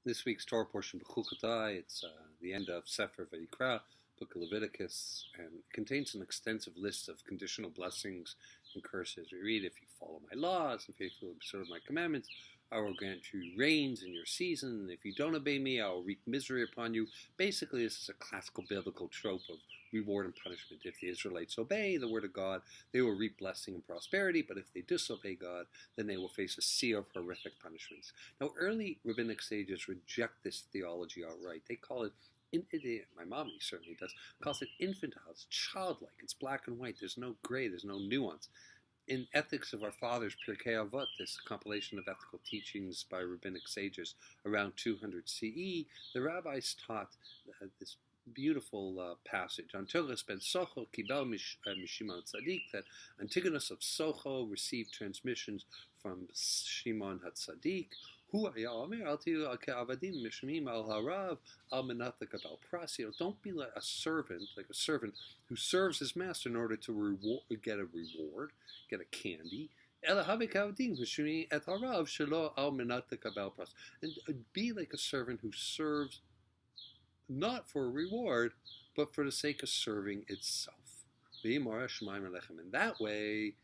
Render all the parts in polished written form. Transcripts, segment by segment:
This week's Torah portion, Bechukotai, it's the end of Sefer Vayikra, Book of Leviticus, and it contains an extensive list of conditional blessings and curses. We read, if you follow my laws and faithfully observe my commandments, I will grant you rains in your season, and if you don't obey me, I will wreak misery upon you. Basically, this is a classical biblical trope of reward and punishment. If the Israelites obey the word of God, they will reap blessing and prosperity, but if they disobey God, then they will face a sea of horrific punishments. Now, early rabbinic sages reject this theology outright. They call it, my mommy certainly does, calls it infantile. It's childlike. It's black and white. There's no gray. There's no nuance. In Ethics of Our Fathers, Pirkei Avot, this compilation of ethical teachings by rabbinic sages around 200 CE, the rabbis taught this beautiful passage. Antigonus ben Socho kibel mishimon tzaddik, that Antigonus of Socho received transmissions from Shimon HaTzadik. Don't be like a servant who serves his master in order to get a reward, get a candy. And be like a servant who serves not for a reward, but for the sake of serving itself. In that way,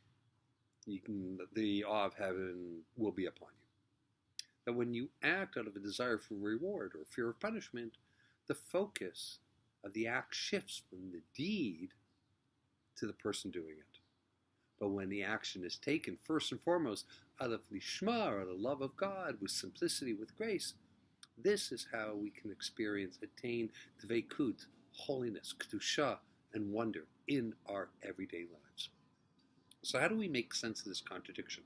the awe of heaven will be upon you. That when you act out of a desire for reward or fear of punishment, the focus of the act shifts from the deed to the person doing it. But when the action is taken first and foremost out of lishma, or the love of God, with simplicity, with grace, this is how we can attain dveikut, holiness, kedusha, and wonder in our everyday lives. So how do we make sense of this contradiction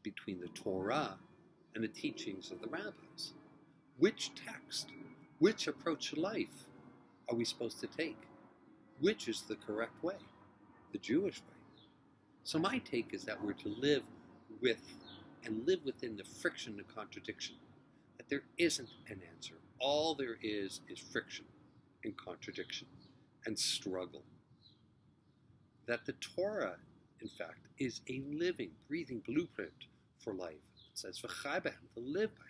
between the Torah and the teachings of the rabbis? Which text, which approach to life are we supposed to take? Which is the correct way? The Jewish way. So my take is that we're to live with and live within the friction and contradiction. That there isn't an answer. All there is friction and contradiction and struggle. That the Torah, in fact, is a living, breathing blueprint for life. It says, v'chai b'hem, to live by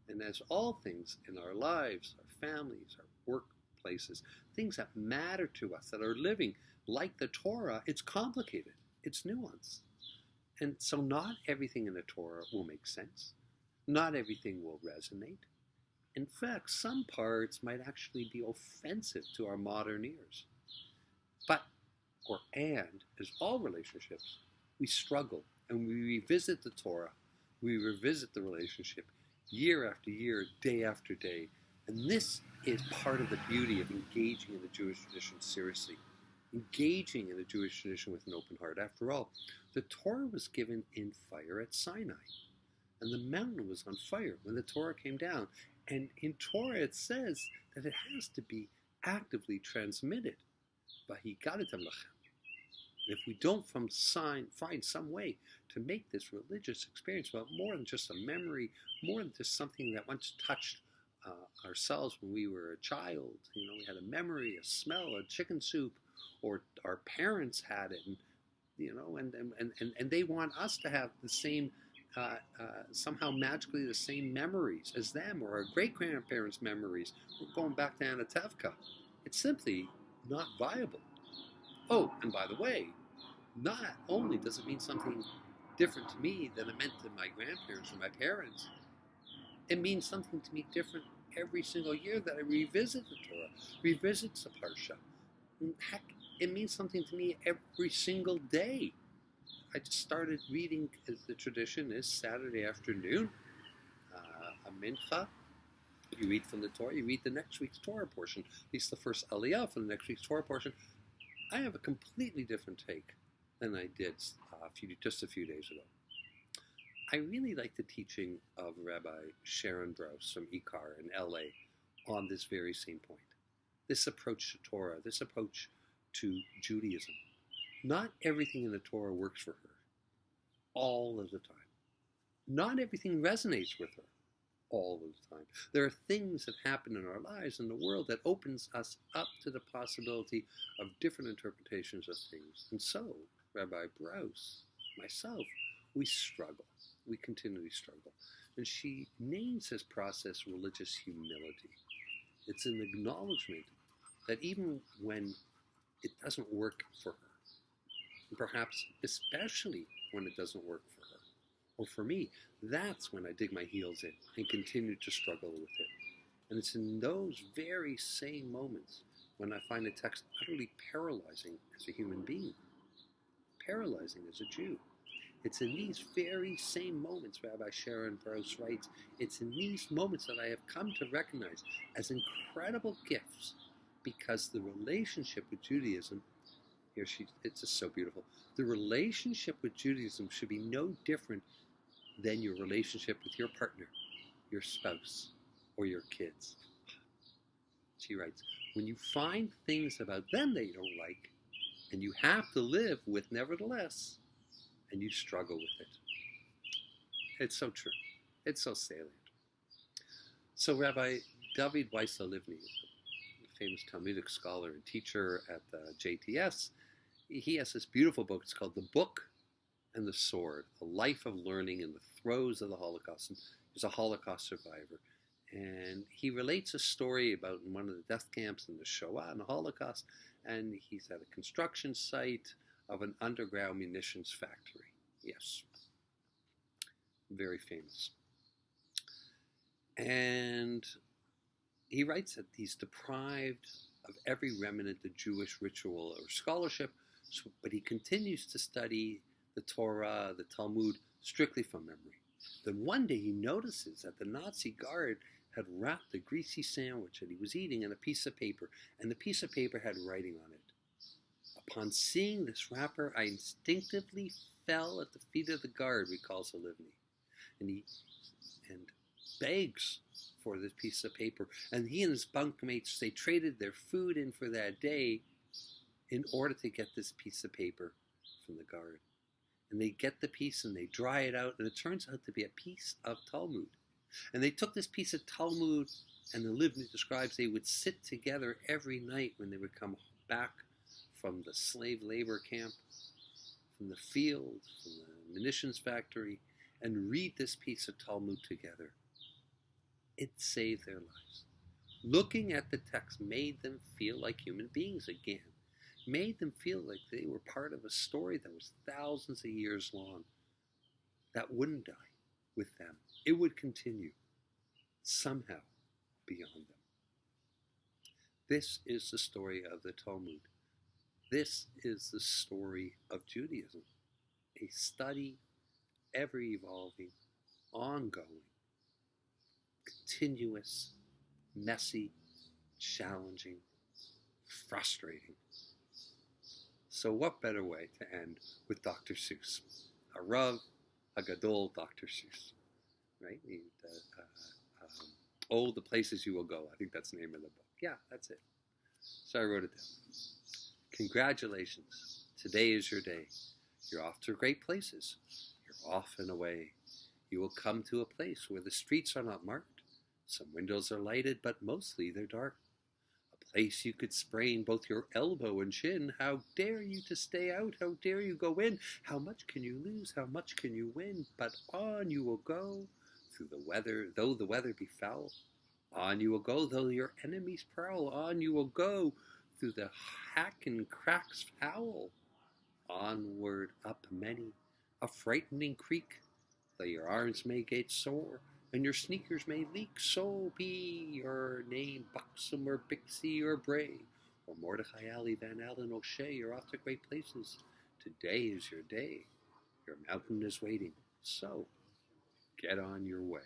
it. And as all things in our lives, our families, our workplaces, things that matter to us, that are living like the Torah, it's complicated, it's nuanced. And so not everything in the Torah will make sense. Not everything will resonate. In fact, some parts might actually be offensive to our modern ears. As all relationships, we struggle and we revisit the Torah, we revisit the relationship year after year, day after day. And this is part of the beauty of engaging in the Jewish tradition seriously, engaging in the Jewish tradition with an open heart. After all, the Torah was given in fire at Sinai, and the mountain was on fire when the Torah came down. And in Torah it says that it has to be actively transmitted. If we don't find some way to make this religious experience, well, more than just a memory, more than just something that once touched ourselves when we were a child, we had a memory, a smell, a chicken soup, or our parents had it, and they want us to have the same, somehow magically the same memories as them, or our great-grandparents' memories. We're going back to Anatevka. It's simply not viable. Oh, and by the way, not only does it mean something different to me than it meant to my grandparents or my parents, it means something to me different every single year that I revisit the Torah, revisit the Parsha. Heck, it means something to me every single day. I just started reading, as the tradition is, Saturday afternoon, a mincha. You read from the Torah, you read the next week's Torah portion, at least the first aliyah from the next week's Torah portion. I have a completely different take than I did just a few days ago. I really like the teaching of Rabbi Sharon Brous from Ikar in LA on this very same point. This approach to Torah, this approach to Judaism. Not everything in the Torah works for her all of the time. Not everything resonates with her all of the time. There are things that happen in our lives, in the world, that opens us up to the possibility of different interpretations of things. And so, Rabbi Brous, myself, we struggle. we continually struggle. And she names this process religious humility. It's an acknowledgement that even when it doesn't work for her, and perhaps especially when it doesn't work for her, or for me, that's when I dig my heels in and continue to struggle with it. And it's in those very same moments when I find the text utterly paralyzing as a human being, paralyzing as a Jew. It's in these very same moments, Rabbi Sharon Brous writes, it's in these moments that I have come to recognize as incredible gifts, because the relationship with Judaism, it's just so beautiful, the relationship with Judaism should be no different than your relationship with your partner, your spouse, or your kids. She writes, when you find things about them that you don't like, and you have to live with nevertheless, and you struggle with it. It's so true. It's so salient. So Rabbi David Weissel Livni, a famous Talmudic scholar and teacher at the JTS, he has this beautiful book. It's called The Book and the Sword, A Life of Learning in the Throes of the Holocaust. And he's a Holocaust survivor. And he relates a story about one of the death camps in the Shoah and the Holocaust. And he's at a construction site of an underground munitions factory. Yes. Very famous. And he writes that he's deprived of every remnant of Jewish ritual or scholarship, but he continues to study the Torah, the Talmud, strictly from memory. Then one day he notices that the Nazi guard had wrapped a greasy sandwich that he was eating in a piece of paper, and the piece of paper had writing on it. Upon seeing this wrapper, I instinctively fell at the feet of the guard, recalls Olivny, and begs for this piece of paper. And he and his bunkmates, they traded their food in for that day in order to get this piece of paper from the guard. And they get the piece and they dry it out, and it turns out to be a piece of Talmud. And they took this piece of Talmud, and the Livni describes they would sit together every night when they would come back from the slave labor camp, from the field, from the munitions factory, and read this piece of Talmud together. It saved their lives. Looking at the text made them feel like human beings again, made them feel like they were part of a story that was thousands of years long, that wouldn't die with them. It would continue somehow beyond them. This is the story of the Talmud. This is the story of Judaism, a study, ever-evolving, ongoing, continuous, messy, challenging, frustrating. So what better way to end with Dr. Seuss? A Rav, a Gadol Dr. Seuss, right? Oh, the places you will go. I think that's the name of the book. Yeah, that's it. So I wrote it down. Congratulations. Today is your day. You're off to great places. You're off and away. You will come to a place where the streets are not marked. Some windows are lighted, but mostly they're dark. A place you could sprain both your elbow and shin. How dare you to stay out? How dare you go in? How much can you lose? How much can you win? But on you will go through the weather, though the weather be foul. On you will go, though your enemies prowl. On you will go through the hack and cracks foul. Onward up many a frightening creek, though your arms may get sore and your sneakers may leak. So be your name Buxom or Bixie or Bray or Mordecai Ali, Van Allen, O'Shea. You're off to great places. Today is your day. Your mountain is waiting. So get on your way.